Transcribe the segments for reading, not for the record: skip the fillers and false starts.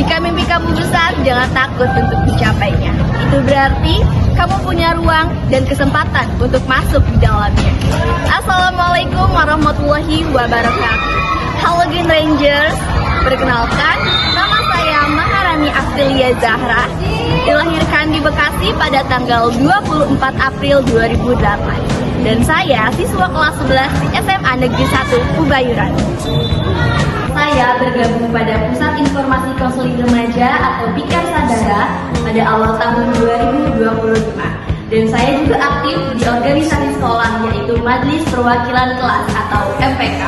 Jika mimpi kamu besar, jangan takut untuk mencapainya. Itu berarti kamu punya ruang dan kesempatan untuk masuk di dalamnya. Assalamualaikum warahmatullahi wabarakatuh. Halo Gen Rangers, perkenalkan, nama saya Maharani Afdelia Zahra. Dilahirkan di Bekasi pada tanggal 24 April 2008. Dan saya siswa kelas 11 di SMA Negeri 1 Pubayuran. Saya bergabung pada Pusat Informasi Konseling Remaja atau PIKAR Sadara pada awal tahun 2025. Dan saya juga aktif di organisasi sekolah yaitu Majelis Perwakilan Kelas atau MPK.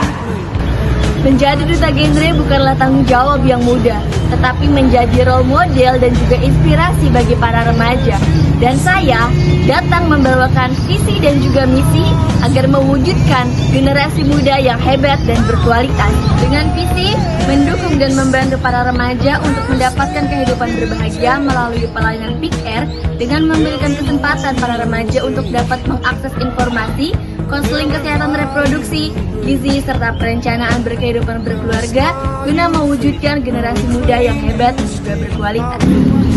Menjadi duta genre bukanlah tanggung jawab yang mudah, tetapi menjadi role model dan juga inspirasi bagi para remaja. Dan saya datang membawakan visi dan juga misi agar mewujudkan generasi muda yang hebat dan berkualitas. Dengan visi mendukung dan membantu para remaja untuk mendapatkan kehidupan berbahagia melalui pelayanan PIKR dengan memberikan kesempatan para remaja untuk dapat mengakses informasi, konseling kesehatan reproduksi, gizi, serta perencanaan berkehidupan berkeluarga guna mewujudkan generasi muda yang hebat dan juga berkualitas.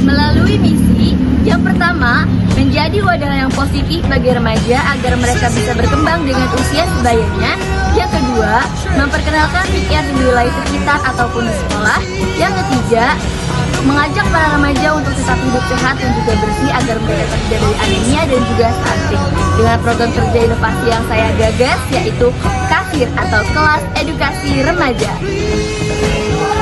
Melalui misi, yang pertama, menjadi wadah yang positif bagi remaja agar mereka bisa berkembang dengan usia sebayanya. Yang kedua, memperkenalkan PIKR di wilayah sekitar ataupun di sekolah. Yang ketiga, mengajak para remaja untuk tetap hidup sehat dan juga bersih agar mereka terhindar dari anemia dan juga stunting. Dengan program kerja inovasi yang saya gagas yaitu Kasir atau Kelas Edukasi Remaja.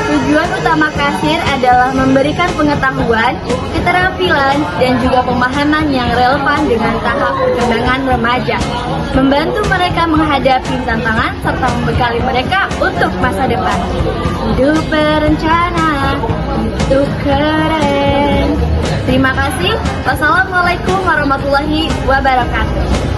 Tujuan utama Kasir adalah memberikan pengetahuan, keterampilan, dan juga pemahaman yang relevan dengan tahap perkembangan remaja, membantu mereka menghadapi tantangan serta membekali mereka untuk masa depan. Hidup berencana, itu keren. Terima kasih. Wassalamualaikum warahmatullahi wabarakatuh.